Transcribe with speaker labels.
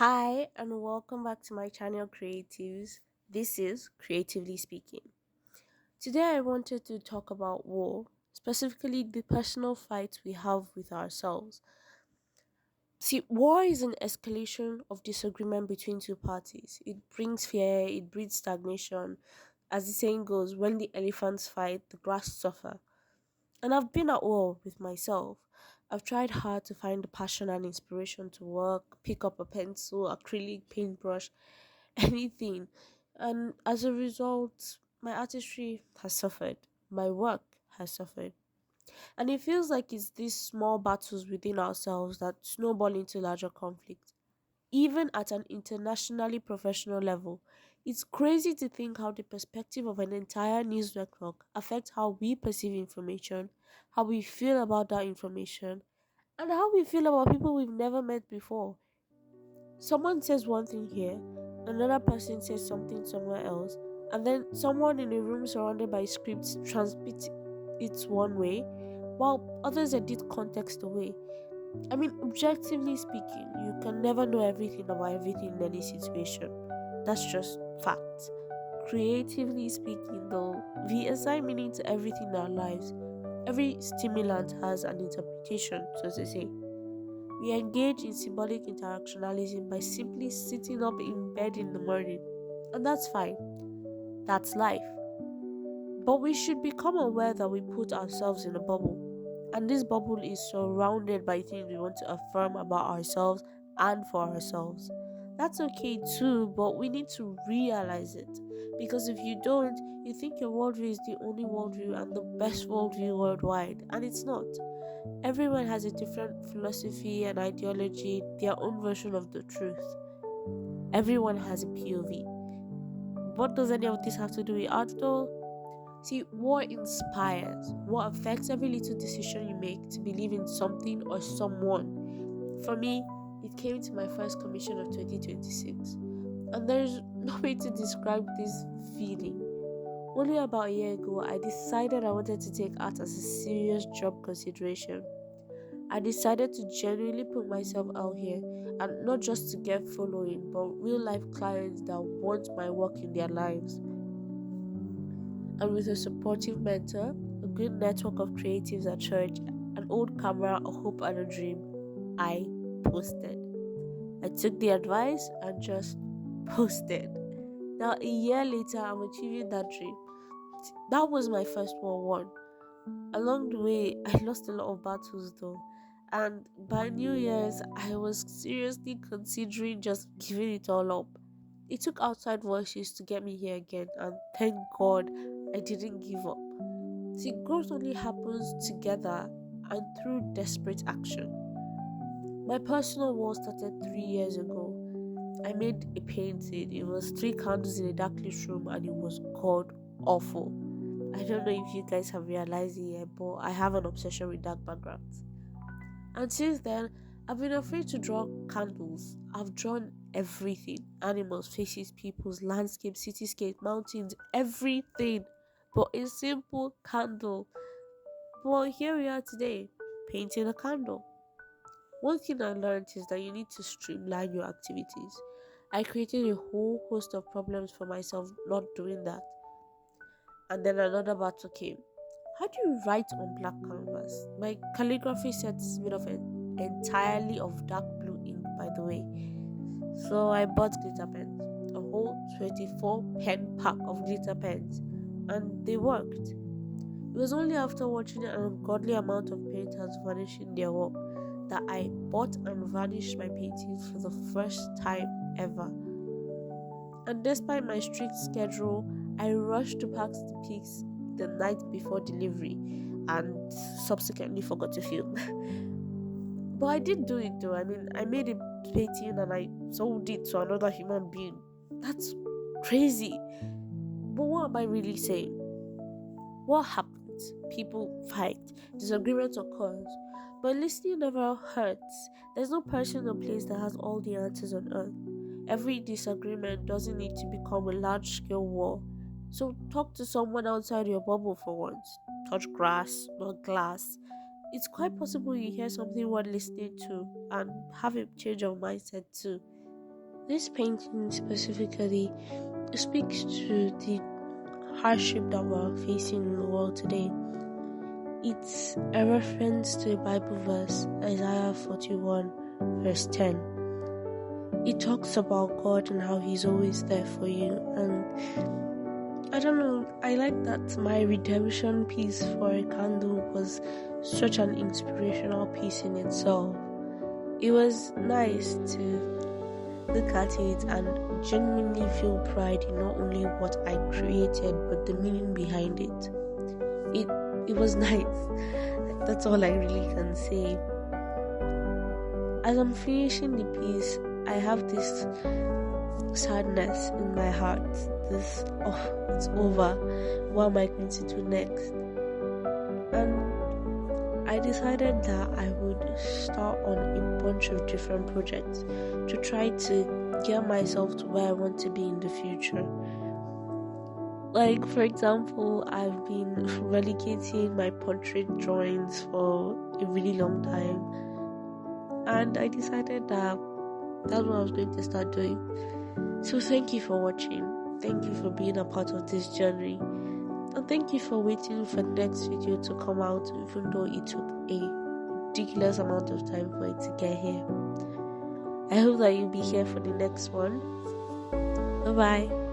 Speaker 1: Hi, and welcome back to my channel Creatives. This is Creatively Speaking. Today, I wanted to talk about war, specifically the personal fights we have with ourselves. See, war is an escalation of disagreement between two parties. It brings fear, it breeds stagnation. As the saying goes, when the elephants fight, the grass suffer. And I've been at war with myself. I've tried hard to find the passion and inspiration to work, pick up a pencil, acrylic paintbrush, anything. And as a result, my artistry has suffered. My work has suffered. And it feels like it's these small battles within ourselves that snowball into larger conflict. Even at an internationally professional level, it's crazy to think how the perspective of an entire news network affects how we perceive information, how we feel about that information, and how we feel about people we've never met before. Someone says one thing here, another person says something somewhere else, and then someone in a room surrounded by scripts transmits it one way, while others edit context away. I mean, objectively speaking, you can never know everything about everything in any situation. That's just fact. Creatively speaking, though, we assign meaning to everything in our lives. Every stimulant has an interpretation, so to say. We engage in symbolic interactionalism by simply sitting up in bed in the morning. And that's fine. That's life. But we should become aware that we put ourselves in a bubble. And this bubble is surrounded by things we want to affirm about ourselves and for ourselves. That's okay too, but we need to realize it. Because if you don't, you think your worldview is the only worldview and the best worldview worldwide. And it's not. Everyone has a different philosophy and ideology, their own version of the truth. Everyone has a POV. What does any of this have to do with art though? See, war inspires. War affects every little decision you make to believe in something or someone. For me, it came to my first commission of 2026. And there's no way to describe this feeling. Only about a year ago, I decided I wanted to take art as a serious job consideration. I decided to genuinely put myself out here and not just to get following, but real life clients that want my work in their lives. And with a supportive mentor, a good network of creatives at church, an old camera, a hope, and a dream, I posted. I took the advice and just posted. Now, a year later, I'm achieving that dream. That was my first war won. Along the way, I lost a lot of battles though. And by New Year's, I was seriously considering just giving it all up. It took outside voices to get me here again, and thank God I didn't give up. See, growth only happens together and through desperate action. My personal war started 3 years ago. I made a painting. It was three candles in a darklit room and it was god awful. I don't know if you guys have realized it yet, but I have an obsession with dark backgrounds. And since then, I've been afraid to draw candles. I've drawn everything: animals, faces, peoples, landscapes, cityscapes, mountains, everything. But a simple candle. Well, here we are today, painting a candle. One thing I learned is that you need to streamline your activities. I created a whole host of problems for myself not doing that. And then another battle came. How do you write on black canvas? My calligraphy set is made of entirely of dark blue ink, by the way. So I bought glitter pens, a whole 24 pen pack of glitter pens, and they worked. It was only after watching an ungodly amount of painters vanishing their work that I bought and vanished my paintings for the first time ever. And despite my strict schedule, I rushed to pack the pics the night before delivery and subsequently forgot to film. But I did do it though. I mean, I made a painting and I sold it to another human being. That's crazy. But what am I really saying? What happens? People fight, disagreements occurs, but listening never hurts. There's no person or place that has all the answers on earth. Every disagreement doesn't need to become a large scale war. So talk to someone outside your bubble for once. Touch grass, not glass. It's quite possible you hear something worth listening to and have a change of mindset too. this painting specifically speaks to the hardship that we're facing in the world today. It's a reference to a Bible verse, Isaiah 41, verse 10. It talks about God and how He's always there for you. And I don't know, I like that my redemption piece for a candle was such an inspirational piece in itself. It was nice to look at it and genuinely feel pride in not only what I created but the meaning behind it. It was nice. That's all I really can say. As I'm finishing the piece, I have this sadness in my heart. It's over. What am I going to do next? And I decided that I would start on a bunch of different projects to try to get myself to where I want to be in the future. Like, for example, I've been relegating my portrait drawings for a really long time, and I decided that that's what I was going to start doing. So thank you for watching. Thank you for being a part of this journey. And thank you for waiting for the next video to come out, even though it took a ridiculous amount of time for it to get here. I hope that you'll be here for the next one. Bye bye.